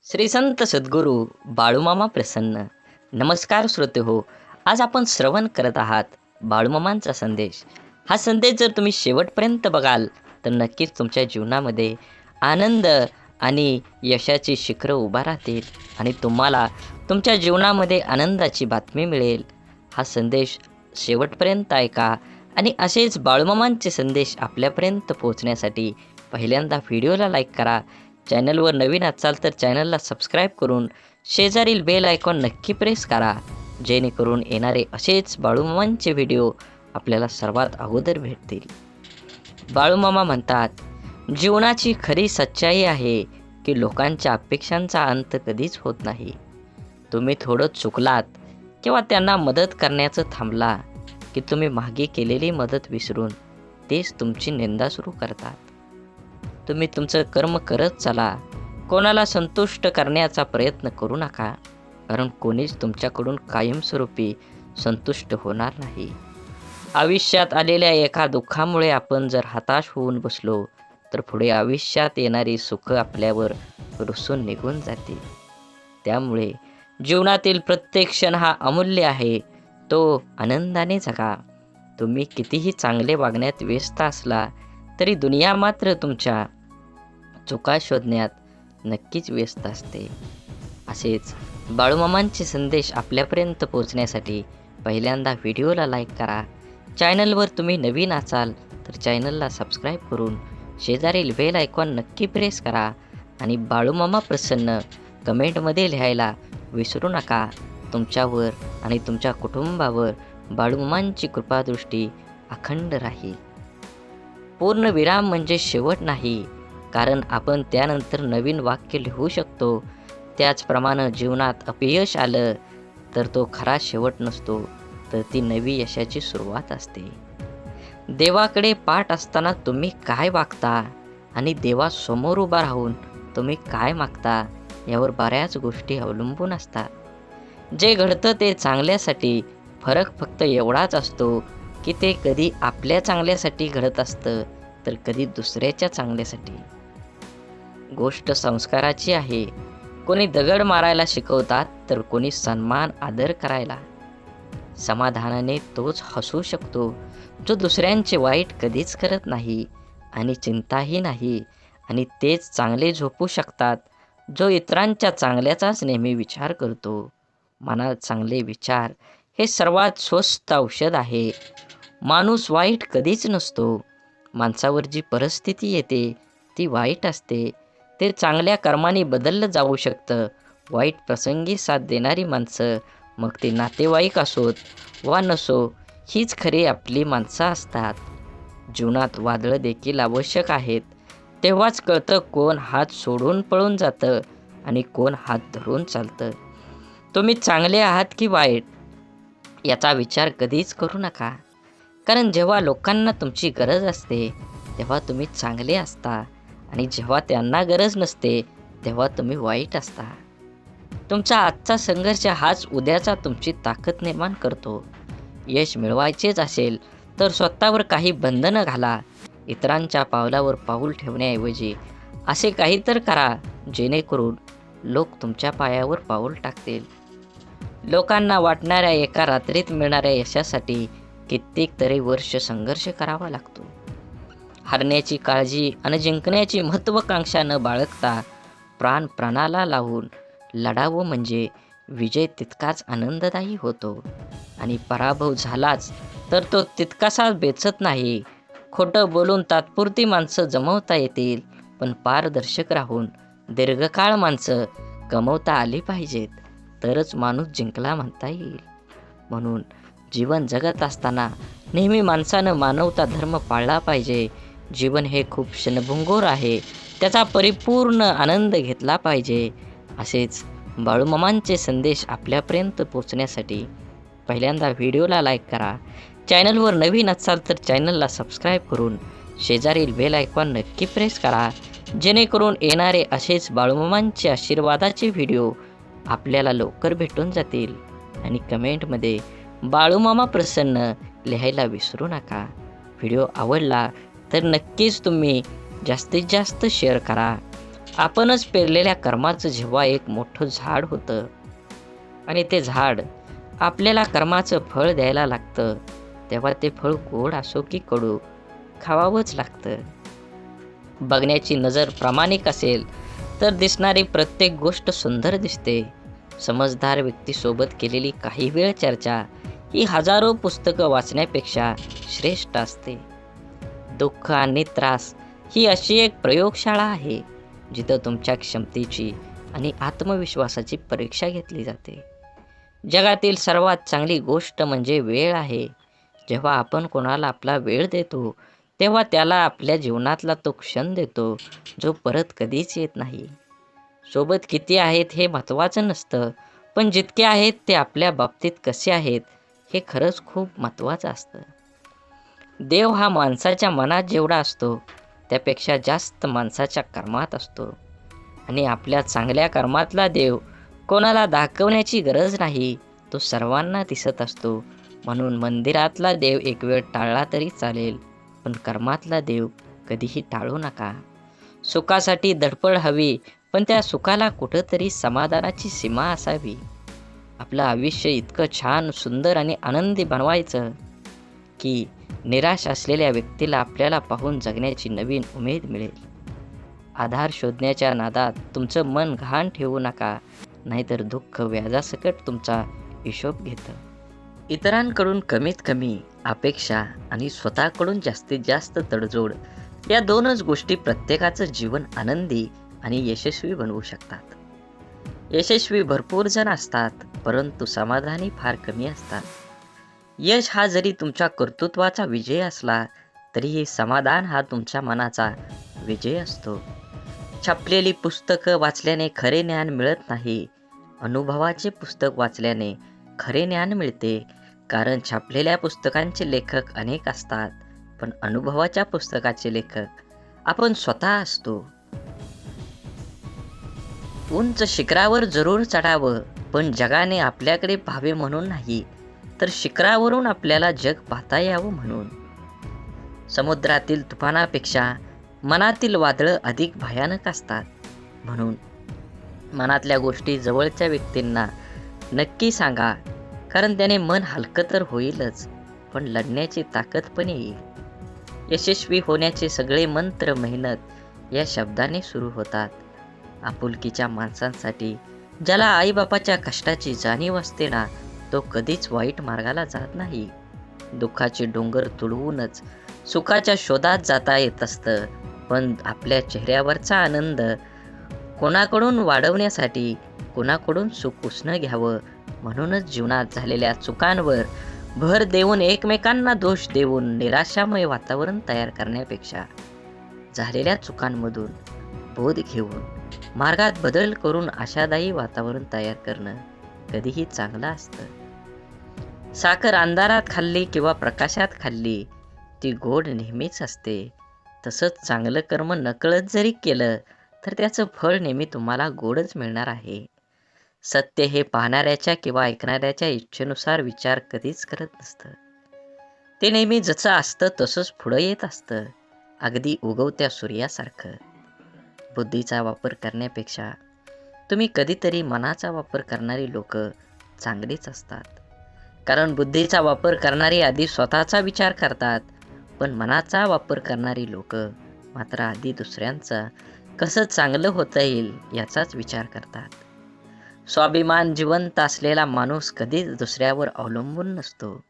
श्री संत सद्गुरू बाळूमामा प्रसन्न. नमस्कार श्रोते हो, आज आपण श्रवण करत आहात बाळूमामांचा संदेश. हा संदेश जर तुम्ही शेवटपर्यंत बघाल तर नक्कीच तुमच्या जीवनामध्ये आनंद आणि यशाची शिखरं उभा राहतील आणि तुम्हाला तुमच्या जीवनामध्ये आनंदाची बातमी मिळेल. हा संदेश शेवटपर्यंत ऐका आणि असेच बाळूमामांचे संदेश आपल्यापर्यंत पोहोचण्यासाठी पहिल्यांदा व्हिडिओला लाईक करा. चॅनलवर नवीन असाल तर चॅनलला सबस्क्राईब करून शेजारील बेल आयकॉन नक्की प्रेस करा, जेणेकरून येणारे असेच बाळूमामांचे व्हिडिओ आपल्याला सर्वात अगोदर भेटतील. बाळूमामा म्हणतात, जीवनाची खरी सच्चाई आहे की लोकांच्या अपेक्षांचा अंत कधीच होत नाही. तुम्ही थोडं चुकलात किंवा त्यांना मदत करण्याचं थांबला की तुम्ही मागे केलेली मदत विसरून तेच तुमची निंदा सुरू करतात. तुम्ही तुमचं कर्म करत चला, कोणाला संतुष्ट करण्याचा प्रयत्न करू नका, कारण कोणीच तुमच्याकडून कायमस्वरूपी संतुष्ट होणार नाही. आयुष्यात आलेल्या एका दुःखामुळे आपण जर हताश होऊन बसलो तर पुढे आयुष्यात येणारी सुख आपल्यावर रुसून निघून जाते. त्यामुळे जीवनातील प्रत्येक क्षण हा अमूल्य आहे, तो आनंदाने जगा. तुम्ही कितीही चांगले वागण्यात व्यस्त असला तरी दुनिया मात्र तुमच्या चुका शोधण्यात नक्कीच व्यस्त असते. असेच बाळूमामांचे संदेश आपल्यापर्यंत पोहोचण्यासाठी पहिल्यांदा व्हिडिओला लाईक करा. चॅनलवर तुम्ही नवीन असाल तर चॅनलला सबस्क्राईब करून शेजारील बेल आयकॉन नक्की प्रेस करा आणि बाळूमामा प्रसन्न कमेंटमध्ये लिहायला विसरू नका. तुमच्यावर आणि तुमच्या कुटुंबावर बाळूमामांची कृपादृष्टी अखंड राहील. पूर्णविराम म्हणजे शेवट नाही, कारण आपण त्यानंतर नवीन वाक्य लिहू शकतो. त्याचप्रमाणे जीवनात अपयश आलं तर तो खरा शेवट नसतो, तर ती नवी यशाची सुरुवात असते. देवाकडे पाठ असताना तुम्ही काय वागता आणि देवासमोर उभा राहून तुम्ही काय मागता यावर बऱ्याच गोष्टी अवलंबून असतात. जे घडतं ते चांगल्यासाठी, फरक फक्त एवढाच असतो की ते कधी आपल्या चांगल्यासाठी घडत असतं तर कधी दुसऱ्याच्या चांगल्यासाठी. गोष्ट संस्काराची आहे. कोणी दगड मारायला शिकवतात तर कोणी सन्मान आदर करायला. समाधानाने तोच हसू शकतो जो दुसऱ्यांचे वाईट कधीच करत नाही आणि चिंताही नाही, आणि तेच चांगले झोपू शकतात जो इतरांच्या चांगल्याचाच नेहमी विचार करतो. मनात चांगले विचार हे सर्वात स्वस्त औषध आहे. माणूस वाईट कधीच नसतो. माणसावर जी परिस्थिती येते ती वाईट असते. ते चांगल्या कर्माने बदललं जाऊ शकतं. वाईट प्रसंगी साथ देणारी माणसं, मग ते नातेवाईक असोत वा नसो, हीच खरी आपली माणसं असतात. जीवनात वादळं देखील आवश्यक आहेत. तेव्हाच कळतं कोण हात सोडून पळून जातं आणि कोण हात धरून चालतं. तुम्ही चांगले आहात की वाईट याचा विचार कधीच करू नका, कारण जेव्हा लोकांना तुमची गरज असते तेव्हा तुम्ही चांगले असता आणि जेव्हा त्यांना गरज नसते तेव्हा तुम्ही वाईट असता. तुमचा आजचा संघर्ष हाच उद्याचा तुमची ताकद निर्माण करतो. यश मिळवायचेच असेल तर स्वतःवर काही बंधनं घाला. इतरांच्या पावलावर पाऊल ठेवण्याऐवजी असे काही तर करा जेणेकरून लोक तुमच्या पायावर पाऊल टाकतील. लोकांना वाटणाऱ्या एका रात्रीत मिळणाऱ्या यशासाठी कित्येक तरी वर्ष संघर्ष करावा लागतो. हरण्याची काळजी आणि जिंकण्याची महत्त्वाकांक्षा न बाळगता प्राण प्राणाला लावून लढावं म्हणजे विजय तितकाच आनंददायी होतो, आणि पराभव झालाच तर तो तितकासा बेचत नाही. खोटं बोलून तात्पुरती माणसं जमवता येतील, पण पारदर्शक राहून दीर्घकाळ माणसं कमवता आली पाहिजेत, तरच माणूस जिंकला म्हणता येईल. म्हणून जीवन जगत असताना नेहमी माणसानं मानवता धर्म पाळला पाहिजे. जीवन हे खूप क्षणभंगूर आहे, त्याचा परिपूर्ण आनंद घेतला पाहिजे. असेच बाळूमामांचे संदेश आपल्यापर्यंत पोहोचण्यासाठी पहिल्यांदा व्हिडिओला लाईक करा. चॅनलवर नवीन असाल तर चॅनलला सबस्क्राईब करून शेजारील बेल आयकॉन नक्की प्रेस करा, जेणेकरून येणारे असेच बाळूमामांचे आशीर्वादाचे व्हिडिओ आपल्याला लवकर भेटून जातील. आणि कमेंटमध्ये बाळूमामा प्रसन्न लिहायला विसरू नका. व्हिडिओ आवडला तर नक्कीच तुम्ही जास्तीत जास्त शेअर करा. आपणच पेरलेल्या कर्माचं जेव्हा एक मोठं झाड होतं आणि ते झाड आपल्याला कर्माचं फळ द्यायला लागतं, तेव्हा ते फळ गोड असो की कडू खावावंच लागतं. बघण्याची नजर प्रामाणिक असेल तर दिसणारी प्रत्येक गोष्ट सुंदर दिसते. समजदार व्यक्तीसोबत केलेली काही वेळ चर्चा ही हजारो पुस्तकं वाचण्यापेक्षा श्रेष्ठ असते. दुःख आणि त्रास ही अशी एक प्रयोगशाळा आहे जिथं तुमच्या क्षमतेची आणि आत्मविश्वासाची परीक्षा घेतली जाते. जगातील सर्वात चांगली गोष्ट म्हणजे वेळ आहे. जेव्हा आपण कोणाला आपला वेळ देतो, तेव्हा त्याला आपल्या जीवनातला तो क्षण देतो, जो परत कधीच येत नाही. सोबत किती आहेत हे महत्त्वाचं नसतं, पण जितके आहेत ते आपल्या बाबतीत कसे आहेत, हे खरंच खूप महत्त्वाचं असतं. देव हा माणसाच्या मनात जेवढा असतो, त्यापेक्षा जास्त माणसाच्या कर्मात असतो. आणि आपल्या चांगल्या कर्मातला देव कोणाला दाखवण्याची गरज नाही, तो सर्वांना दिसत असतो. म्हणून मंदिरातला देव एक वेळ टाळला तरी चालेल, पण कर्मातला देव कधीही टाळू नका. सुखासाठी धडपड हवी, पण त्या सुखाला कुठंतरी समाधानाची सीमा असावी. आपलं आयुष्य इतकं छान, सुंदर आणि आनंदी बनवायचं की निराश असलेल्या व्यक्तीला आपल्याला पाहून जगण्याची नवीन उमेद मिळेल. आधार शोधण्याच्या नादात तुमचं मन घाण ठेवू नका, नाहीतर दुःख व्याजासकट तुमचा हिशोब घेतं. इतरांकडून कमीत कमी अपेक्षा आणि स्वतःकडून जास्तीत जास्त तडजोड या दोनच गोष्टी प्रत्येकाचं जीवन आनंदी आणि यशस्वी बनवू शकतात. यशस्वी भरपूर जण असतात, परंतु समाधानी फार कमी असतात. यश हा जरी तुमच्या कर्तृत्वाचा विजय असला, तरीही समाधान हा तुमच्या मनाचा विजय असतो. छापलेली पुस्तकं वाचल्याने खरे ज्ञान मिळत नाही. अनुभवाचे पुस्तक वाचल्याने खरे ज्ञान मिळते. कारण छापलेल्या पुस्तकांचे लेखक अनेक असतात, पण अनुभवाच्या पुस्तकाचे लेखक आपण स्वतः असतो. उंच शिखरावर जरूर चढावं, पण जगाने आपल्याकडे पाहावे म्हणून नाही, तर शिखरावरून आपल्याला जग पाहता यावं म्हणून. समुद्रातील तुफानापेक्षा मनातील वादळं अधिक भयानक असतात. म्हणून मनातल्या गोष्टी जवळच्या व्यक्तींना नक्की सांगा, कारण त्याने मन हलकं तर होईलच, पण लढण्याची ताकद पण येईल. यशस्वी होण्याचे सगळे मंत्र मेहनत या शब्दाने सुरू होतात. आपुलकीच्या माणसांसाठी, ज्याला आईबापाच्या कष्टाची जाणीव असते ना, तो कधीच वाईट मार्गाला जात नाही. दुःखाचे डोंगर तुडवूनच सुखाच्या शोधात जाता येत असतं, पण आपल्या चेहऱ्यावरचा आनंद कोणाकडून वाढवण्यासाठी कोणाकडून सुख उसनं घ्यावं, म्हणूनच जीवनात झालेल्या चुकांवर भर देऊन एकमेकांना दोष देऊन निराशामय वातावरण तयार करण्यापेक्षा झालेल्या चुकांमधून बोध घेऊन मार्गात बदल करून आशादायी वातावरण तयार करणं कधीही चांगलं असतं. साखर अंधारात खाल्ली किंवा प्रकाशात खाल्ली, ती गोड नेहमीच असते. तसंच चांगलं कर्म नकळत जरी केलं, तर त्याचं फळ नेहमी तुम्हाला गोडच मिळणार आहे. सत्य हे पाहणाऱ्याच्या किंवा ऐकणाऱ्याच्या इच्छेनुसार विचार कधीच करत नसतं. ते नेहमी जसं असतं तसंच पुढं येत असतं, अगदी उगवत्या सूर्यासारखं. बुद्धीचा वापर करण्यापेक्षा तुम्ही कधीतरी मनाचा वापर करणारी लोक चांगलीच असतात. कारण बुद्धीचा वापर करणारी आधी स्वतःचा विचार करतात, पण मनाचा वापर करणारी लोक मात्र आधी दुसऱ्यांचा कसं चांगलं होता येईल याचाच विचार करतात. स्वाभिमान जिवंत असलेला माणूस कधीच दुसऱ्यावर अवलंबून नसतो.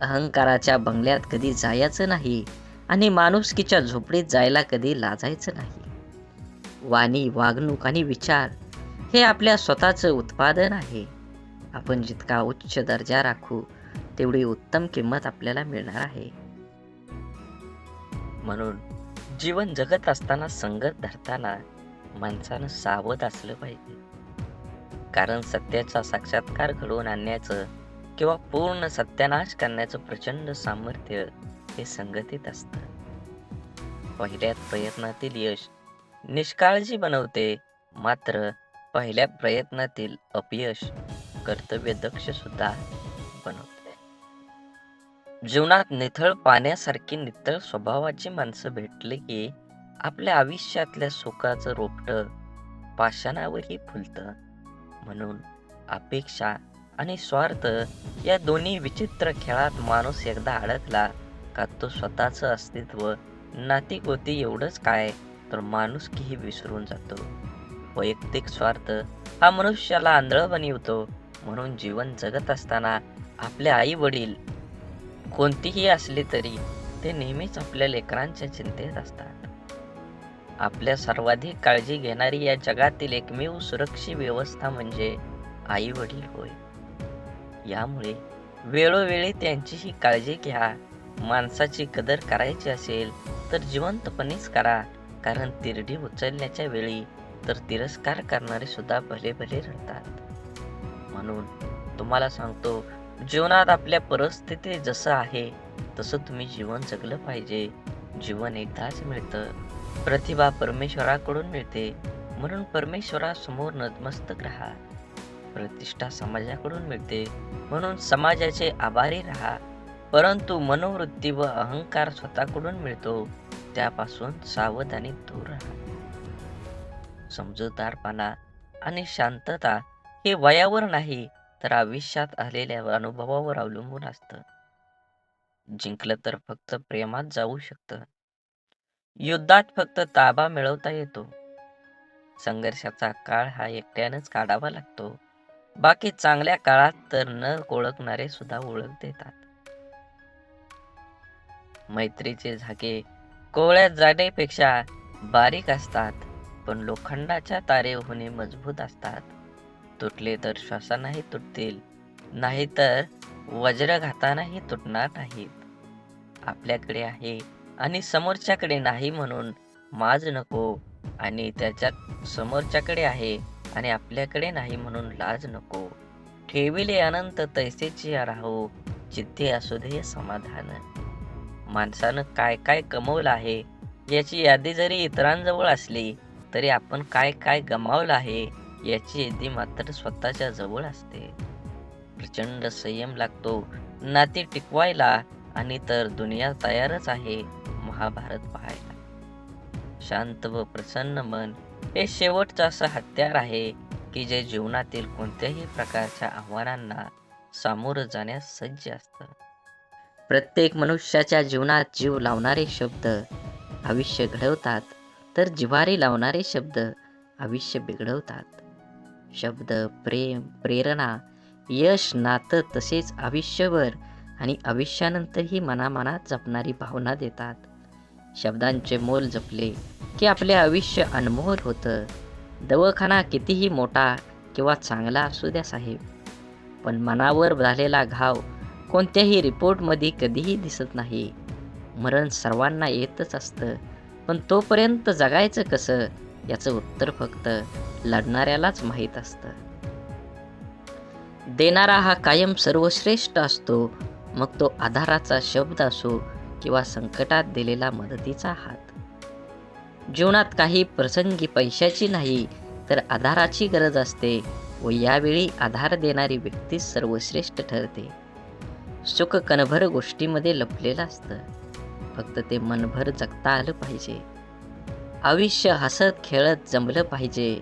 अहंकाराच्या बंगल्यात कधी जायचं नाही आणि माणुसकीच्या झोपडीत जायला कधी लाजायचं नाही. वाणी, वागणूक आणि विचार हे आपल्या स्वतःचं उत्पादन आहे. आपण जितका उच्च दर्जा राखू, तेवढी उत्तम किंमत आपल्याला मिळणार आहे. म्हणून जीवन जगत असताना, संगत धरताना माणसानं सावध असलं पाहिजे. कारण सत्याचा साक्षात्कार घडवून आणण्याचं किंवा पूर्ण सत्यानाश करण्याचं प्रचंड सामर्थ्य हे संगतीत असतं. पहिल्याच प्रयत्नातील यश निष्काळजी बनवते, मात्र पहिल्या प्रयत्नातील अपयश कर्तव्यदक्ष सुद्धा बनवते. जीवनात निथळ पाण्यासारखी नितळ स्वभावाची माणसं भेटली की आपल्या आयुष्यातल्या सुखाचं रोपटं पाषाणावरही फुलतं. म्हणून अपेक्षा आणि स्वार्थ या दोन्ही विचित्र खेळात माणूस एकदा अडकला का तो स्वतःचं अस्तित्व, नाती-गोती एवढंच काय तर माणुसकीही विसरून जातो. वैयक्तिक स्वार्थ हा मनुष्याला आंधळ बनवितो. म्हणून जीवन जगत असताना आपले आई-वडील कोणतीही असली तरी ते नेहमीच आपल्या लेकरांच्या चिंतेत असतात. आपल्या सर्वाधिक काळजी घेणारी या जगातील एकमेव सुरक्षित व्यवस्था म्हणजे आई-वडील होय. यामुळे वेळोवेळी त्यांचीही काळजी घ्या. माणसाची कदर करायची असेल तर जिवंतपणेच करा, कारण तिरडी उचलण्याच्या वेळी तर तिरस्कार करणारे सुद्धा भले भले रडतात. म्हणून तुम्हाला सांगतो, जीवनात आपल्या परिस्थिती जसं आहे तसं तुम्ही जीवन जगलं पाहिजे. जीवन एकदाच मिळतं. प्रतिभा परमेश्वराकडून मिळते. म्हणून परमेश्वरासमोर नतमस्तक राहा. प्रतिष्ठा समाजाकडून मिळते. म्हणून समाजाचे आभारी राहा. परंतु मनोवृत्ती व अहंकार स्वतःकडून मिळतो. त्यापासून सावधानी दूर राहा. समजूतदारपणा आणि शांतता हे वयावर नाही तर आयुष्यात आलेल्या अनुभवावर अवलंबून असतं. जिंकलं तर फक्त प्रेमात जाऊ शकतं. युद्धात फक्त ताबा मिळवता येतो. संघर्षाचा काळ हा एकट्यानंच काढावा लागतो. बाकी चांगल्या काळात तर न ओळखणारे सुद्धा ओळख देतात. मैत्रीचे धागे कोवळ्या जाडीपेक्षा बारीक असतात, पण लोखंडाच्या तारेहूनही मजबूत असतात. तुटले तर श्वासानंही तुटतील, नाहीतर वज्रघातानंही तुटणार नाहीत. आपल्याकडे आहे आणि समोरच्याकडे नाही म्हणून माज नको, आणि त्याच्या समोरच्याकडे आहे आणि आपल्याकडे नाही म्हणून लाज नको. ठेविले अनंत तैसेची राहो, जिथे असू दे समाधान. माणसानं काय काय कमवलं आहे याची यादी जरी इतरांजवळ असली तरी आपण काय काय गमावलं आहे याची यादी मात्र स्वतःच्या जवळ असते. प्रचंड संयम लागतो नाती टिकवायला, आणि तर दुनिया तयारच आहे महाभारत पाहायला. शांत व प्रसन्न मन हे शेवटचं असं हत्यार आहे की जे जीवनातील कोणत्याही प्रकारच्या आव्हानांना सामोरं जाण्यास सज्ज असतं. प्रत्येक मनुष्याच्या जीवनात जीव लावणारे शब्द आयुष्य घडवतात, तर जिव्हारी लावणारे शब्द आयुष्य बिघडवतात. शब्द, प्रेम, प्रेरणा, यश, नातं तसेच आयुष्यभर आणि आयुष्यानंतरही मनामनात जपणारी भावना देतात. शब्दांचे मोल जपले की आपले आयुष्य अनमोल होतं. दवाखाना कितीही मोठा किंवा चांगला असू द्या साहेब, पण मनावर झालेला घाव कोणत्याही रिपोर्टमध्ये कधीही दिसत नाही. मरण सर्वांना येतच असतं, पण तोपर्यंत जगायचं कसं याचं उत्तर फक्त लढणाऱ्यालाच माहीत असतं. देणारा हा कायम सर्वश्रेष्ठ असतो, मग तो आधाराचा शब्द असो किंवा संकटात दिलेला मदतीचा हात. जीवनात काही प्रसंगी पैशाची नाही तर आधाराची गरज असते, व यावेळी आधार देणारी व्यक्ती सर्वश्रेष्ठ ठरते. सुख कणभर गोष्टीमध्ये लपलेलं असतं, फक्त ते मनभर जगता आलं पाहिजे. आयुष्य हसत खेळत जमलं पाहिजे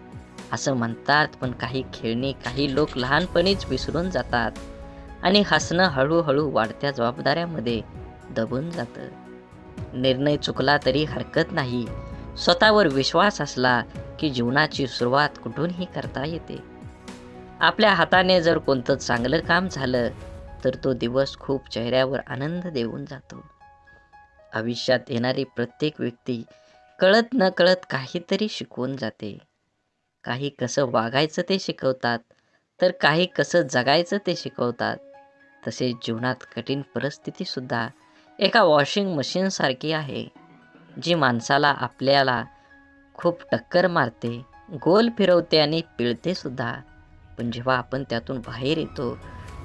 असं म्हणतात, पण काही खेळणी काही लोक लहानपणीच विसरून जातात आणि हसणं हळूहळू वाढत्या जबाबदाऱ्यामध्ये दबून जातं. निर्णय चुकला तरी हरकत नाही. स्वतःवर विश्वास असला की जीवनाची सुरुवात कुठूनही करता येते. आपल्या हाताने जर कोणतं चांगलं काम झालं तर तो दिवस खूप चेहऱ्यावर आनंद देऊन जातो. आयुष्यात येणारी प्रत्येक व्यक्ती कळत न कळत काहीतरी शिकवून जाते. काही कसं वागायचं ते शिकवतात, तर काही कसं जगायचं ते शिकवतात. तसेच जीवनात कठीण परिस्थितीसुद्धा एका वॉशिंग मशीनसारखी आहे, जी माणसाला आपल्याला खूप टक्कर मारते, गोल फिरवते आणि पिळते सुद्धा. पण जेव्हा आपण त्यातून बाहेर येतो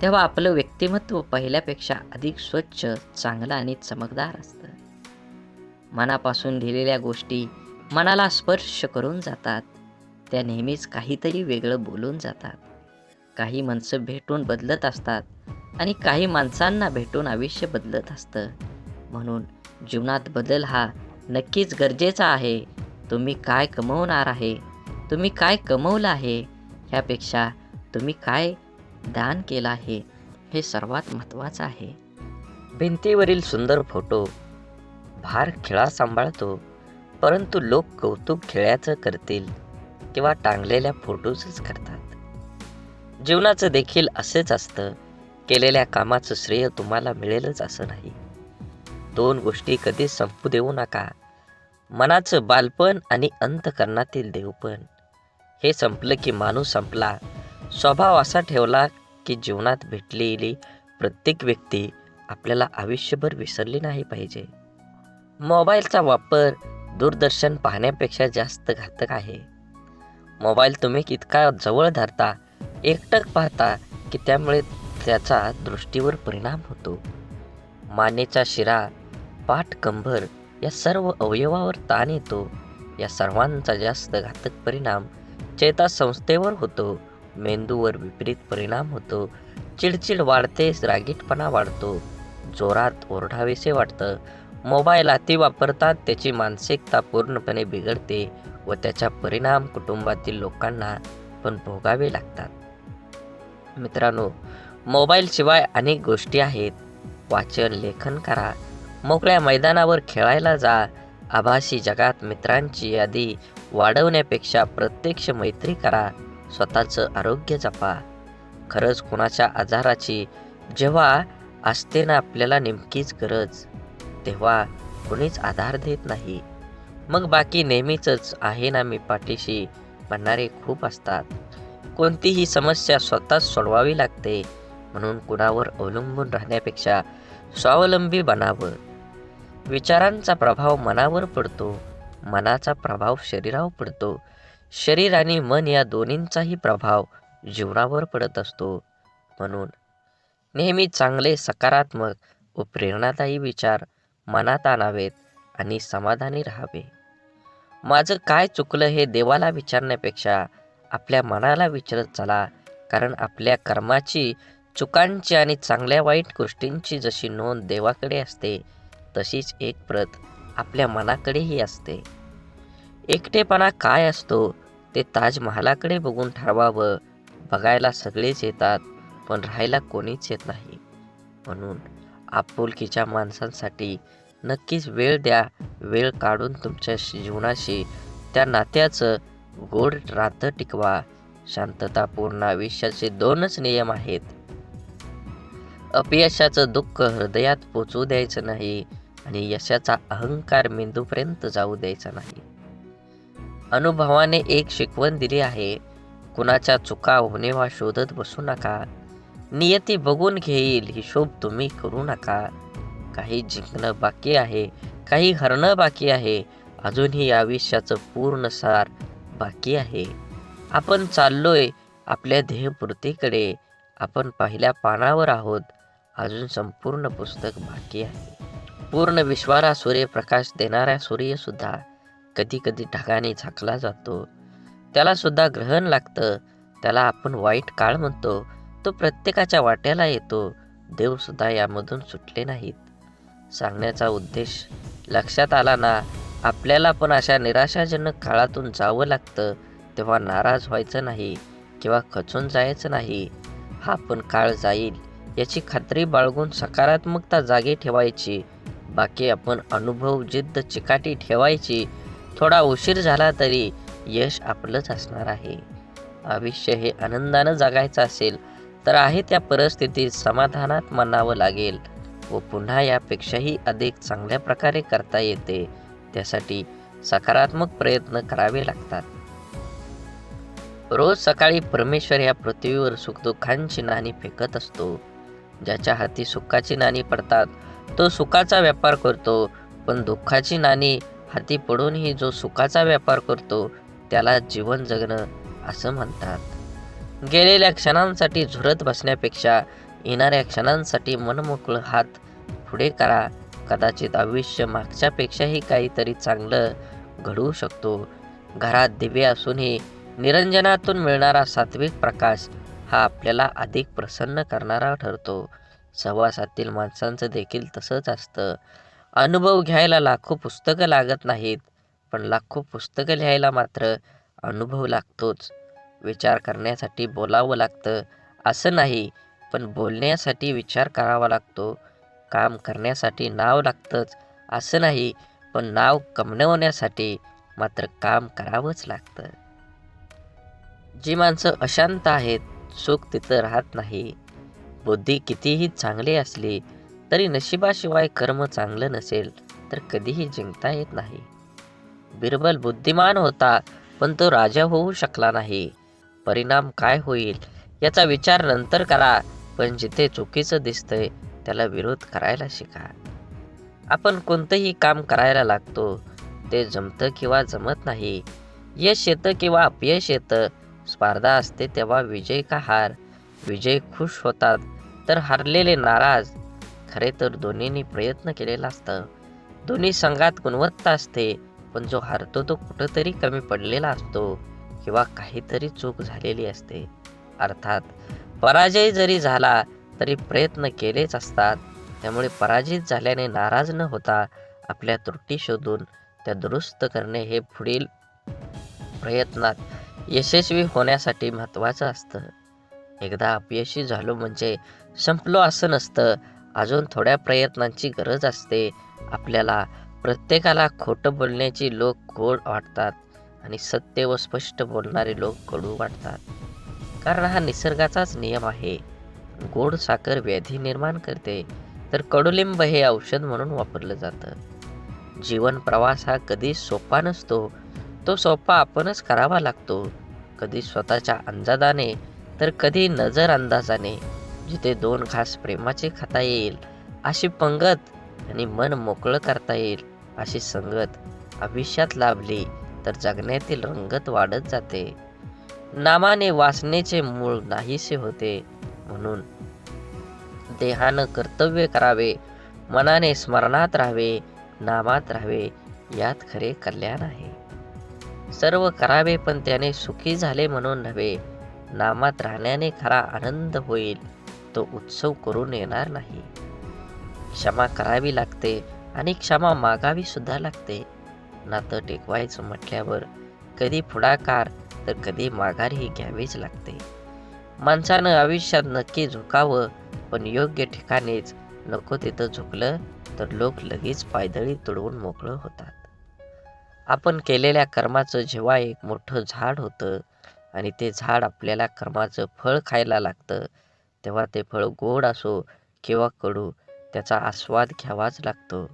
तेव्हा आपलं व्यक्तिमत्व पहिल्यापेक्षा अधिक स्वच्छ, चांगलं आणि चमकदार असतं. मनापासून लिहिलेल्या गोष्टी मनाला स्पर्श करून जातात. त्या नेहमीच काहीतरी वेगळं बोलून जातात. काही माणसं भेटून बदलत असतात आणि काही माणसांना भेटून आयुष्य बदलत असतं. म्हणून जीवनात बदल हा नक्कीच गरजेचा आहे. तुम्ही काय कमवणार आहे, तुम्ही काय कमवलं आहे, ह्यापेक्षा तुम्ही काय दान केलं आहे, हे सर्वात महत्त्वाचं आहे. भिंतीवरील सुंदर फोटो भार खिळा सांभाळतो, परंतु लोक कौतुक खिळ्याचं करतील किंवा टांगलेल्या फोटोचंच करतात. जीवनाचं देखील असेच असतं. केलेल्या कामाचं श्रेय तुम्हाला मिळेलच असं नाही. दोन गोष्टी कधीच संपू देऊ नका. मनाचं बालपण आणि अंतःकरणातील देवपण. हे संपलं की माणूस संपला. स्वभाव असा ठेवला की जीवनात भेटलेली प्रत्येक व्यक्ती आपल्याला आयुष्यभर विसरली नाही पाहिजे. मोबाईलचा वापर दूरदर्शन पाहण्यापेक्षा जास्त घातक आहे. मोबाईल तुम्ही इतका जवळ धरता, एकटक पाहता की त्यामुळे त्याचा दृष्टीवर परिणाम होतो. मानेचा शिरा, पाठ, कंबर या सर्व अवयवावर ताण येतो. या सर्वांचा जास्त घातक परिणाम चेतासंस्थेवर होतो. मेंदूवर विपरीत परिणाम होतो. चिडचिड वाढते, रागीटपणा वाढतो, जोरात ओरडावेसे वाटतं. मोबाईल अति वापरतात त्याची मानसिकता पूर्णपणे बिघडते व त्याचा परिणाम कुटुंबातील लोकांना पण भोगावे लागतात. मित्रांनो, मोबाईलशिवाय अनेक गोष्टी आहेत. वाचन, लेखन करा, मोकळ्या मैदानावर खेळायला जा. आभासी जगात मित्रांची यादी वाढवण्यापेक्षा प्रत्यक्ष मैत्री करा. स्वतःचं आरोग्य जपा. खरंच कुणाच्या आजाराची जेव्हा असते ना आपल्याला नेमकीच गरज, तेव्हा कुणीच आधार देत नाही. मग बाकी नेहमीच आहे ना मी पाठीशी म्हणणारे खूप असतात. कोणतीही समस्या स्वतःच सोडवावी लागते. म्हणून कुणावर अवलंबून राहण्यापेक्षा स्वावलंबी बनावं. विचारांचा प्रभाव मनावर पडतो, मनाचा प्रभाव शरीरावर पडतो, शरीर आणि मन या दोन्हींचाही प्रभाव जीवनावर पडत असतो. म्हणून नेहमी चांगले, सकारात्मक व प्रेरणादायी विचार मनात आणावेत आणि समाधानी राहावे. माझं काय चुकलं हे देवाला विचारण्यापेक्षा आपल्या मनाला विचारत चला. कारण आपल्या कर्माची, चुकांची आणि चांगल्या वाईट गोष्टींची जशी नोंद देवाकडे असते, तशीच एक प्रत आपल्या मनाकडेही असते. एकटेपणा काय असतो ते ताजमहालाकडे बघून ठरवावं. बघायला सगळेच येतात, पण राहायला कोणीच येत नाही. म्हणून आपुलकीच्या माणसांसाठी नक्कीच वेळ द्या. वेळ काढून तुमच्या जीवनाशी, त्या नात्याचं गोड नातं टिकवा. शांततापूर्ण आयुष्याचे दोनच नियम आहेत. अपयशाचं दुःख हृदयात पोचू द्यायचं नाही आणि यशाचा अहंकार मेंदूपर्यंत जाऊ द्यायचा नाही. अनुभवाने एक शिकवण दिली आहे. कुणाच्या चुका होणेवा शोधत बसू नका. नियती बघून घेईल, हिशोब तुम्ही करू नका. काही जिंकणं बाकी आहे, काही हरणं बाकी आहे. अजूनही आयुष्याचं पूर्ण सार बाकी आहे. आपण चाललोय आपल्या ध्येयपूर्तीकडे. आपण पहिल्या पानावर आहोत. अजून संपूर्ण पुस्तक बाकी आहे. पूर्ण विश्वाला सूर्यप्रकाश देणारा सूर्यसुद्धा कधी कधी ढगाने झाकला जातो. त्याला सुद्धा ग्रहण लागतं. त्याला आपण वाईट काळ म्हणतो. तो प्रत्येकाच्या वाट्याला येतो. देवसुद्धा यामधून सुटले नाहीत. सांगण्याचा उद्देश लक्षात आला ना? आपल्याला पण अशा निराशाजनक काळातून जावं लागतं, तेव्हा नाराज व्हायचं नाही किंवा खचून जायचं नाही. हा पण काळ जाईल याची खात्री बाळगून सकारात्मकता जागी ठेवायची. बाकी आपण अनुभव, जिद्द, चिकाटी ठेवायची. थोडा उशीर झाला तरी यश आपलंच असणार आहे. आयुष्य हे आनंदानं जगायचं असेल तर आहे त्या परिस्थितीत समाधानात मानावं लागेल व पुन्हा यापेक्षाही अधिक चांगल्या प्रकारे करता येते. त्यासाठी सकारात्मक प्रयत्न करावे लागतात. रोज सकाळी परमेश्वर या पृथ्वीवर सुखदुःखांची नाणी फेकत असतो. ज्याच्या हाती सुखाची नाणी पडतात तो सुखाचा व्यापार करतो, पण दुःखाची नाणी हाती पडूनही जो सुखाचा व्यापार करतो त्याला जीवन जगणं असं म्हणतात. गेलेल्या क्षणांसाठी झुरत बसण्यापेक्षा येणाऱ्या क्षणांसाठी मनमोकळं हात पुढे करा. कदाचित आयुष्य मागच्यापेक्षाही काहीतरी चांगलं घडवू शकतो. घरात दिवे असूनही निरंजनातून मिळणारा सात्विक प्रकाश हा आपल्याला अधिक प्रसन्न करणारा ठरतो. सहवासातील माणसांचं देखील तसंच असतं. अनुभव घ्यायला लाखो पुस्तकं लागत नाहीत, पण लाखो पुस्तकं लिहायला मात्र अनुभव लागतोच. विचार करण्यासाठी बोलावं लागतं असं नाही, पण बोलण्यासाठी विचार करावा लागतो. काम करण्यासाठी नाव लागतंच असं नाही, पण नाव कमवण्यासाठी मात्र काम करावंच लागतं. जी माणसं अशांत आहेत, सुख तिथं राहत नाही. बुद्धी कितीही चांगली असली तरी नशिबाशिवाय कर्म चांगलं नसेल तर कधीही जिंकता येत नाही. बिरबल बुद्धिमान होता, पण तो राजा होऊ शकला नाही. परिणाम काय होईल याचा विचार नंतर करा, पण जिथे चुकीचं दिसतंय त्याला विरोध करायला शिका. आपण कोणतंही काम करायला लागतो, ते जमतं किंवा जमत नाही, यश येतं किंवा अपयश येतं, स्पर्धा असते तेव्हा विजय का हार, विजय खुश होतात तर हारलेले नाराज. खरे तर दोन्हींनी प्रयत्न केलेला असतं. दोन्ही संघात गुणवत्ता असते, पण जो हारतो तो कुठंतरी कमी पडलेला असतो किंवा काहीतरी चूक झालेली असते. अर्थात पराजय जरी झाला तरी प्रयत्न केलेच असतात. त्यामुळे पराजित झाल्याने नाराज न होता आपल्या त्रुटी शोधून त्या दुरुस्त करणे हे पुढील प्रयत्नात यशस्वी होण्यासाठी महत्त्वाचं असतं. एकदा अपयशी झालो म्हणजे संपलो असं नसतं. अजून थोड्या प्रयत्नांची गरज असते. आपल्याला प्रत्येकाला खोटं बोलण्याची लोक गोड वाटतात आणि सत्य व स्पष्ट बोलणारे लोक कडू वाटतात. कारण हा निसर्गाचाच नियम आहे. गोड साखर व्याधी निर्माण करते, तर कडुलिंब हे औषध म्हणून वापरलं जातं. जीवन प्रवास हा कधी सोपा नसतो. तो सोपा आपणच करावा लागतो. कधी स्वतःच्या अंदाजाने तर कधी नजर अंदाजाने. जिथे 2 घास प्रेमाचे खाता येईल अशी पंगत आणि मन मोकळं करता येईल अशी संगत आयुष्यात लाभली तर जगण्यातील रंगत वाढत जाते. नामाने वासनेचे मूळ नाहीसे होते. म्हणून देहानं कर्तव्य करावे, मनाने स्मरणात राहावे, नामात राहावे, यात खरे कल्याण आहे. सर्व करावे पण त्याने सुखी झाले म्हणून नव्हे. नामात राहण्याने खरा आनंद होईल, तो उत्सव करून येणार नाही. क्षमा करावी लागते आणि क्षमा मागावी सुद्धा लागते. नातं टिकवायचं म्हटल्यावर कधी पुढाकार तर कधी माघारही घ्यावीच लागते. माणसानं आयुष्यात नक्की झुकावं, पण योग्य ठिकाणीच. नको तिथं झुकलं तर लोक लगेच पायदळी तुडवून मोकळं होतात. आपण केलेल्या कर्माचं जेव्हा एक मोठं झाड होतं आणि ते झाड आपल्याला कर्माचं फळ खायला लागतं, तेव्हा ते फळ गोड असो किंवा कडू, त्याचा आस्वाद घ्यावाच लागतो.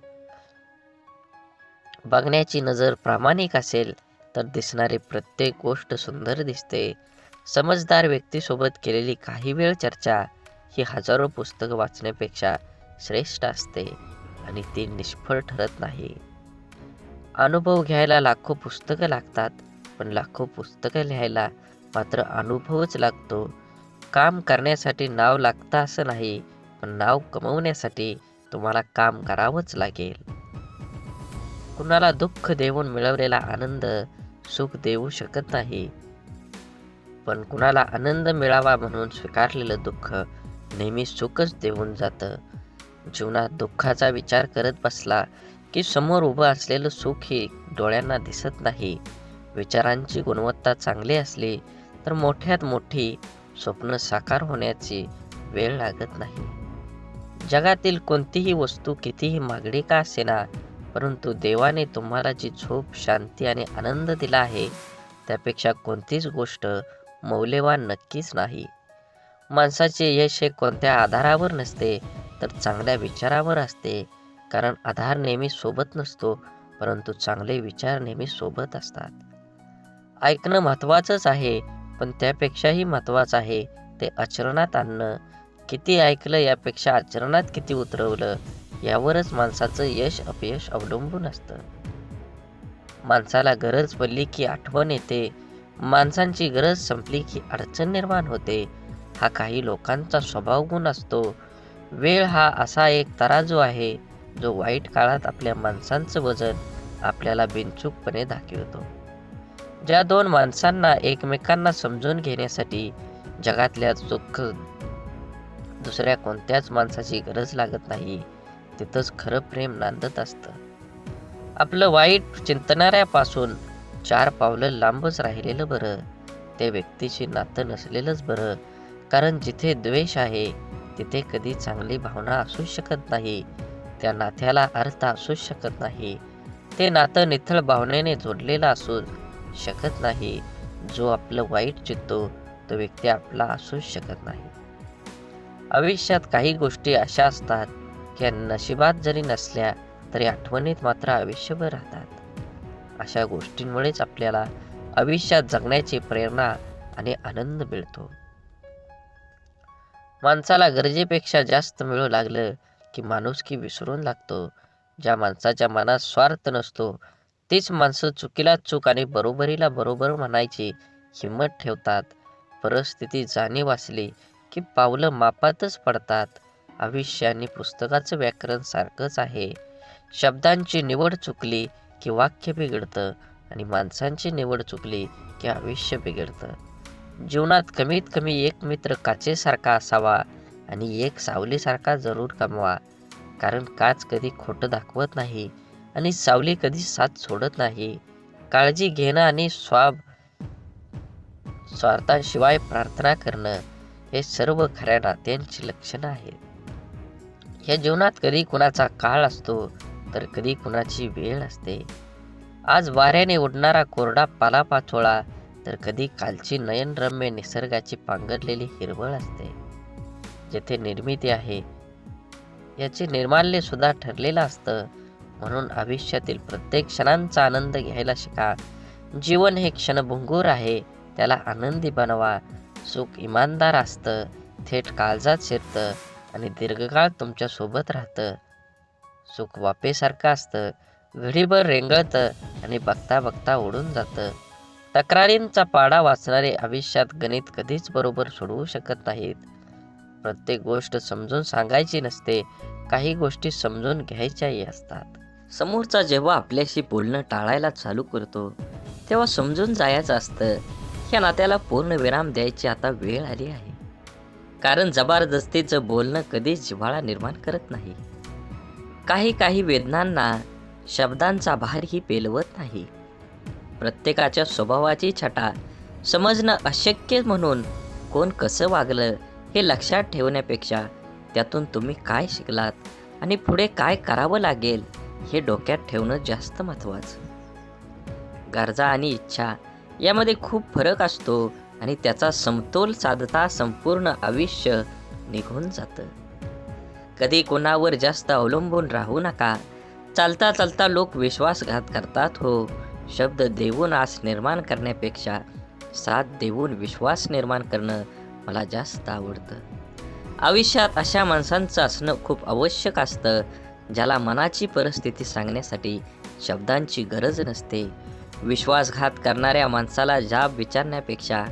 बघण्याची नजर प्रामाणिक असेल तर दिसणारी प्रत्येक गोष्ट सुंदर दिसते. समजदार व्यक्तीसोबत केलेली काही वेळ चर्चा ही हजारो पुस्तकं वाचण्यापेक्षा श्रेष्ठ असते आणि ती निष्फळ ठरत नाही. अनुभव घ्यायला लाखो पुस्तकं लागतात, पण लाखो पुस्तकं लिहायला मात्र अनुभवच लागतो. काम करण्यासाठी नाव लागतं असं नाही, पण नाव कमवण्यासाठी तुम्हाला काम करावंच लागेल. कुणाला दुःख देऊन मिळवलेला आनंद सुख देऊ शकत नाही, पण कुणाला आनंद मिळावा म्हणून स्वीकारलेलं दुःख नेहमी सुखच देऊन जातं. जीवनात दुःखाचा विचार करत बसला की समोर उभं असलेलं सुख ही डोळ्यांना दिसत नाही. विचारांची गुणवत्ता चांगली असली तर मोठ्यात मोठी स्वप्न साकार होण्याची वेळ लागत नाही. जगातील कोणतीही वस्तू कितीही महागडी का असेना, परंतु देवाने तुम्हाला जी झोप, शांती आणि आनंद दिला आहे, त्यापेक्षा कोणतीच गोष्ट मौल्यवान नक्कीच नाही. माणसाचे यश हे कोणत्या आधारावर नसते, तर चांगल्या विचारावर असते. कारण आधार नेहमी सोबत नसतो, परंतु चांगले विचार नेहमी सोबत असतात. ऐकणं महत्त्वाचंच आहे, पण त्यापेक्षाही महत्त्वाचं आहे ते आचरणात आणणं. किती ऐकलं यापेक्षा आचरणात किती उतरवलं यावरच माणसाचं यश अपयश अवलंबून असतं. माणसाला गरज पडली की आठवण येते, माणसांची गरज संपली की अडचण निर्माण होते. हा काही लोकांचा स्वभाव गुण असतो. वेळ हा असा एक तराजू आहे, जो वाईट काळात आपल्या माणसांचं वजन आपल्याला बिनचूकपणे दाखवतो. ज्या 2 माणसांना एकमेकांना समजून घेण्यासाठी जगातल्या दुसऱ्या कोणत्याच माणसाची गरज लागत नाही, तिथंच खरं प्रेम नांदत असतं. आपलं वाईट चिंतणाऱ्यापासून 4 पावलं लांबच राहिलेलं बरं. त्या व्यक्तीशी नातं नसलेलंच बरं. कारण जिथे द्वेष आहे तिथे कधी चांगली भावना असू शकत नाही. त्या नात्याला अर्थ असू शकत नाही. ते नातं निथळ भावनेने जोडलेलं असू शकत नाही. जो आपलं वाईट चित्तो तो व्यक्ती आपला असूच शकत नाही. आयुष्यात काही गोष्टी अशा असतात की नशिबात जरी नसल्या तरी आठवणीत मात्र आयुष्यभर राहतात. अशा गोष्टींमुळेच आपल्याला आयुष्यात जगण्याची प्रेरणा आणि आनंद मिळतो. माणसाला गरजेपेक्षा जास्त मिळू लागलं की माणुसकी विसरून लागतो. ज्या माणसाच्या मनात स्वार्थ नसतो तीच माणसं चुकीला चूक आणि बरोबरीला बरोबर म्हणायची हिंमत ठेवतात. परिस्थिती जाणीव असली की पावलं मापातच पडतात. आयुष्य आणि पुस्तकाचं व्याकरण सारखंच आहे. शब्दांची निवड चुकली की वाक्य बिघडतं आणि माणसांची निवड चुकली की आयुष्य बिघडतं. जीवनात कमीत कमी एक मित्र काचेसारखा असावा आणि एक सावलीसारखा जरूर कमवा. कारण काच कधी खोटं दाखवत नाही आणि सावली कधी साथ सोडत नाही. काळजी घेणं आणि स्वार्थाशिवाय प्रार्थना करणं हे सर्व खऱ्या नात्यांची लक्षणं आहेत. या जीवनात कधी कुणाचा काळ असतो तर कधी कुणाची वेळ असते. आज वाऱ्याने उडणारा कोरडा पालापाचोळा तर कधी कालची नयनरम्य निसर्गाची पांघरलेली हिरवळ असते. जेथे निर्मिती आहे याचे निर्माल्य सुद्धा ठरलेलं असतं. म्हणून आयुष्यातील प्रत्येक क्षणांचा आनंद घ्यायला शिका. जीवन हे क्षणभंगूर आहे, त्याला आनंदी बनवा. सुख इमानदार असतं, थेट काळजात शिरतं आणि दीर्घकाळ तुमच्या सोबत राहतं. सुख वाफेसारखं असतं, घडीभर रेंगळतं आणि बघता बघता उडून जातं. तक्रारींचा पाढा वाचणारे आयुष्यात गणित कधीच बरोबर सोडवू शकत नाहीत. प्रत्येक गोष्ट समजून सांगायची नसते, काही गोष्टी समजून घ्यायच्याही असतात. समोरचा जेव्हा आपल्याशी बोलणं टाळायला चालू करतो तेव्हा समजून जायचं असतं ह्या नात्याला पूर्णविराम द्यायची आता वेळ आली आहे. कारण जबरदस्तीचं बोलणं कधीच जिव्हाळा निर्माण करत नाही. काही काही वेदनांना शब्दांचा भारही पेलवत नाही. प्रत्येकाच्या स्वभावाची छटा समजणं अशक्य म्हणून कोण कसं वागलं हे लक्षात ठेवण्यापेक्षा त्यातून तुम्ही काय शिकलात आणि पुढे काय करावं लागेल हे डोक्यात ठेवणं जास्त महत्त्वाचं. गरजा आणि इच्छा यामध्ये खूप फरक असतो आणि त्याचा समतोल साधता संपूर्ण आयुष्य निघून जातं. कधी कोणावर जास्त अवलंबून राहू नका. चालता चालता लोक विश्वासघात करतात हो. शब्द देऊन आस निर्माण करण्यापेक्षा साथ देऊन विश्वास निर्माण करणं मला जास्त आवडतं. आयुष्यात अशा माणसांचं असणं खूप आवश्यक असतं ज्याला मनाची परिस्थिती सांगण्यासाठी शब्दांची गरज नसते. विश्वासघात करणाऱ्या माणसाला जाब विचारण्यापेक्षा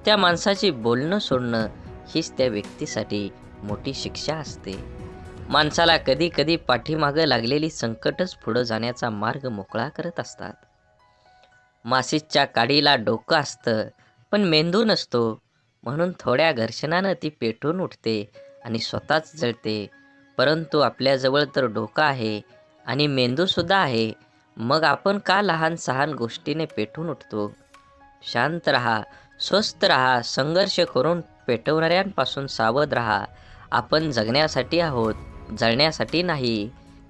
त्या माणसाची बोलणं सोडणं हीच त्या व्यक्तीसाठी मोठी शिक्षा असते. माणसाला कधी कधी पाठीमागं लागलेली संकटच पुढं जाण्याचा मार्ग मोकळा करत असतात. माशीच्या काडीला डोकं असतं पण मेंदू नसतो. म्हणून थोड्या घर्षणानं ती पेटून उठते आणि स्वतःच जळते. परंतु आपल्याजवळ तर डोकं आहे आणि मेंदूसुद्धा आहे. मग आपण का लहान सहान गोष्टीने पेटून उठतो? शांत राहा, स्वस्थ राहा. संघर्ष करून पेटवणाऱ्यांपासून सावध राहा. आपण जगण्यासाठी आहोत, जळण्यासाठी नाही.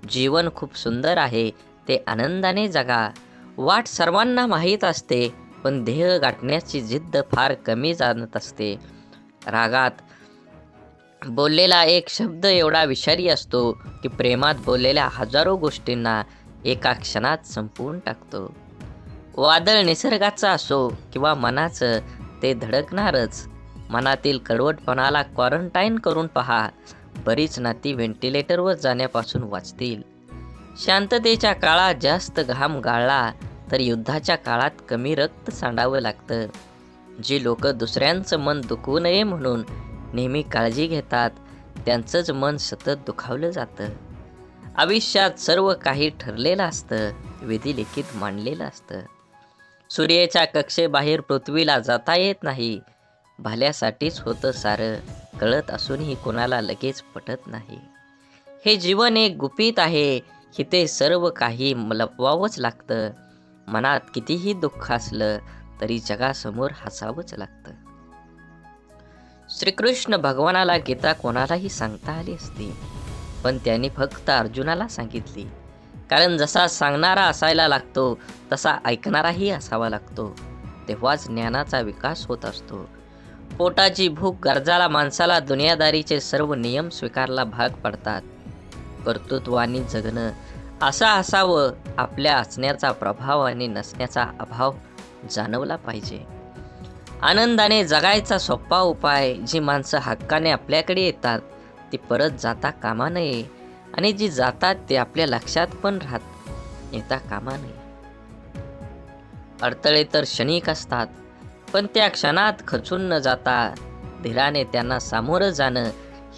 जीवन खूप सुंदर आहे, ते आनंदाने जगा. वाट सर्वांना माहीत असते पण ध्येय गाठण्याची जिद्द फार कमी जाणत असते. रागात बोललेला एक शब्द एवढा विषारी असतो की प्रेमात बोललेल्या हजारो गोष्टींना एका क्षणात संपवून टाकतो. वादळ निसर्गाचं असो किंवा मनाचं, ते धडकणारच. मनातील कडवटपणाला क्वारंटाईन करून पहा. बरीच नाती व्हेंटिलेटरवर जाण्यापासून वाचतील. शांततेच्या काळात जास्त घाम गाळला तर युद्धाच्या काळात कमी रक्त सांडावं लागतं. जी लोक दुसऱ्यांचं मन दुखवू नये म्हणून नेहमी काळजी घेतात त्यांचंच मन सतत दुखावलं जातं. आयुष्यात सर्व काही ठरलेलं असतं, विधिलिखित मांडलेलं असतं. सूर्याच्या कक्षेबाहेर पृथ्वीला जाता येत नाही. भल्यासाठीच होतं सारं, कळत असूनही कोणाला लगेच पटत नाही. हे जीवन एक गुपित आहे, इथे सर्व काही लपवावंच लागतं. मनात कितीही दुःख असलं तरी जगासमोर हसावंच लागतं. श्रीकृष्ण भगवानाला गीता कोणालाही सांगता आली असती, पण त्यांनी फक्त अर्जुनाला सांगितली. कारण जसा सांगणारा असायला लागतो तसा ऐकणाराही असावा लागतो. तेव्हाच ज्ञानाचा विकास होत असतो. पोटाची भूक गरजाला माणसाला दुनियादारीचे सर्व नियम स्वीकारला भाग पडतात. कर्तृत्वानी जगणं असं असावं, आपल्या असण्याचा प्रभाव आणि नसण्याचा अभाव जाणवला पाहिजे. आनंदाने जगायचा सोपा उपाय, जी माणसं हक्काने आपल्याकडे येतात ती परत जाता कामा नये, आणि जी जातात ते आपल्या लक्षात पण येता कामा नये. अडथळे तर क्षणिक असतात, पण त्या क्षणात खचून न जाता धीराने त्यांना सामोरं जाणं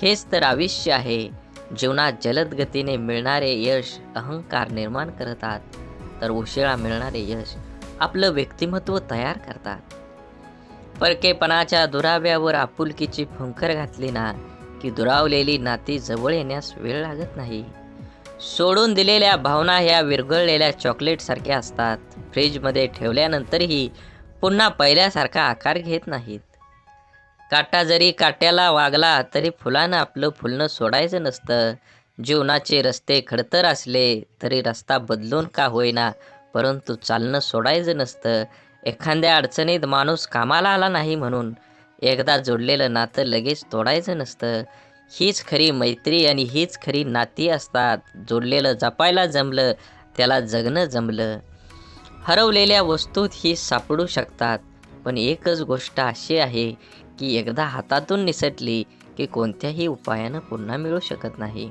हेच तर आयुष्य आहे. जीवनात जलद गतीने मिळणारे यश अहंकार निर्माण करतात, तर उशिरा मिळणारे यश आपलं व्यक्तिमत्व तयार करतात. परकेपणाच्या दुराव्यावर आपुलकीची फुंकर घातली ना, की दुरावलेली नाती जवळ येण्यास वेळ लागत नाही. सोडून दिलेल्या भावना ह्या विरघळलेल्या चॉकलेटसारख्या असतात. फ्रीजमध्ये ठेवल्यानंतरही पुन्हा पहिल्यासारखा आकार घेत नाहीत. काटा जरी काट्याला वागला तरी फुलानं आपलं फुलणं सोडायचं नसतं. जीवनाचे रस्ते खडतर असले तरी रस्ता बदलून का होईना, परंतु चालणं सोडायचं नसतं. एखाद्या अडचणीत माणूस कामाला आला नाही म्हणून एकदा जोडलेलं नातं लगेच तोडायचं नसतं. हीच खरी मैत्री आणि हीच खरी नाती असतात. जोडलेलं जपायला जमलं त्याला जगणं जमलं. हरवलेल्या वस्तूत ही सापडू शकतात, पण एकच गोष्ट अशी आहे की एकदा हातातून निसटली की कोणत्याही उपायानं पुन्हा मिळू शकत नाही,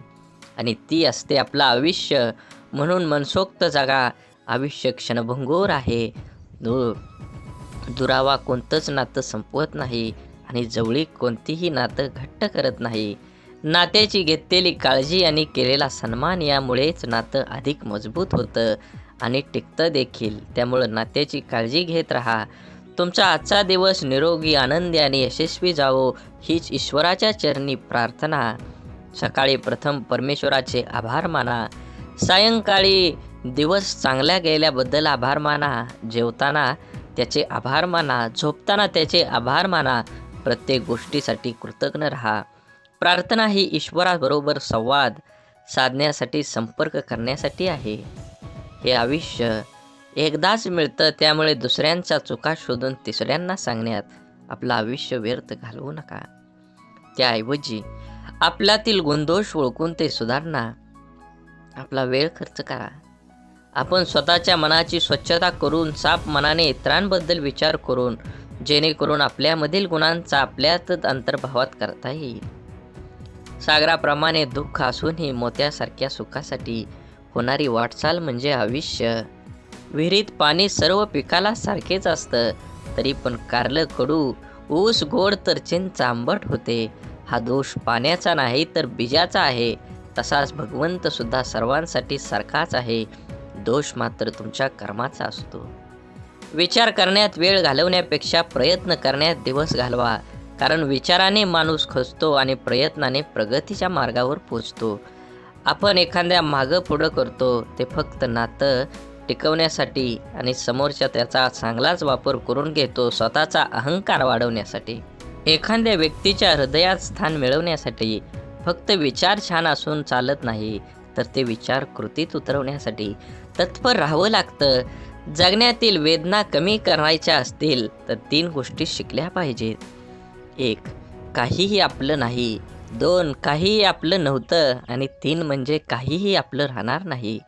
आणि ती असते आपलं आयुष्य. म्हणून मनसोक्त जगा. आयुष्य क्षणभंगूर आहे. दुरावा कोणतंच नातं संपवत नाही, आणि जवळीक कोणतीही नातं घट्ट करत नाही. नात्याची घेतलेली काळजी आणि केलेला सन्मान यामुळेच नातं अधिक मजबूत होतं आणि टिकतं देखील. त्यामुळं नात्याची काळजी घेत राहा. तुमचा आजचा दिवस निरोगी, आनंदी आणि यशस्वी जावो हीच ईश्वराच्या चरणी प्रार्थना. सकाळी प्रथम परमेश्वराचे आभार माना. सायंकाळी दिवस चांगल्या गेल्याबद्दल आभार माना. जेवताना त्याचे आभार माना. झोपताना त्याचे आभार माना. प्रत्येक गोष्टीसाठी कृतज्ञ राहा. प्रार्थना ही ईश्वराबरोबर संवाद साधण्यासाठी, संपर्क करण्यासाठी आहे. हे आयुष्य एकदाच मिळतं, त्यामुळे दुसऱ्यांच्या चुका शोधून तिसऱ्यांना सांगण्यात आपलं आयुष्य व्यर्थ घालवू नका. त्याऐवजी आपल्यातील गुणदोष ओळखून ते सुधारणा आपला वेळ खर्च करा. आपण स्वतःच्या मनाची स्वच्छता करून, साफ मनाने इतरांबद्दल विचार करून, जेणेकरून आपल्यामधील गुणांचा आपल्यातच अंतर्भावात करता येईल. सागराप्रमाणे दुःख असूनही मोत्यासारख्या सुखासाठी होणारी वाटचाल म्हणजे आयुष्य. विहिरीत पाणी सर्व पिकाला सारखेच असतं, तरी पण कारलं कडू, ऊस गोड तर चिंच आंबट होते. हा दोष पाण्याचा नाही तर बीजाचा आहे. तसाच भगवंत सुद्धा सर्वांसाठी सारखाच आहे. दोष मात्र तुमच्या कर्माचा असतो. विचार करण्यात वेळ घालवण्यापेक्षा प्रयत्न करण्यात दिवस घालवा. कारण विचाराने माणूस खचतो आणि प्रयत्नाने प्रगतीच्या मार्गावर पोचतो. आपण एखाद्या मागं पुढं करतो ते फक्त नातं टिकवण्यासाठी, आणि समोरच्या त्याचा चांगलाच वापर करून घेतो स्वतःचा अहंकार वाढवण्यासाठी. एखाद्या व्यक्तीच्या हृदयात स्थान मिळवण्यासाठी फक्त विचार छान असून चालत नाही, तर ते विचार कृतीत उतरवण्यासाठी तत्पर राहावं लागतं. जगण्यातील वेदना कमी करायच्या असतील तर 3 गोष्टी शिकल्या पाहिजेत. 1. काहीही आपलं नाही. 2. काहीही आपलं नव्हतं. आणि 3 म्हणजे काहीही आपलं राहणार नाही.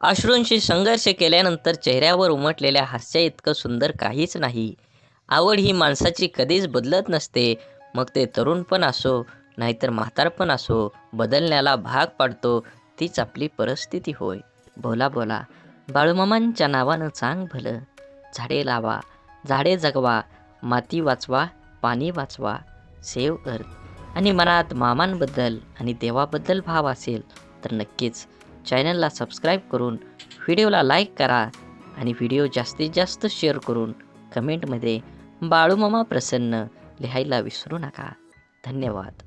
अश्रूंशी संघर्ष केल्यानंतर चेहऱ्यावर उमटलेल्या हास्य इतकं सुंदर काहीच नाही. आवड ही माणसाची कधीच बदलत नसते. मग ते तरुणपण असो नाहीतर म्हातारपण असो, बदलण्याला भाग पाडतो तीच आपली परिस्थिती होय. बोला बोला बाळूमामांच्या नावानं चांग भलं. झाडे लावा, झाडे जगवा, माती वाचवा, पाणी वाचवा, सेव्ह अर्थ. आणि मनात मामांबद्दल आणि देवाबद्दल भाव असेल तर नक्कीच चॅनलला सबस्क्राईब करून व्हिडिओला लाईक करा, आणि व्हिडिओ जास्तीत जास्त शेअर करून कमेंटमध्ये बाळूमामा प्रसन्न लिहायला विसरू नका. धन्यवाद.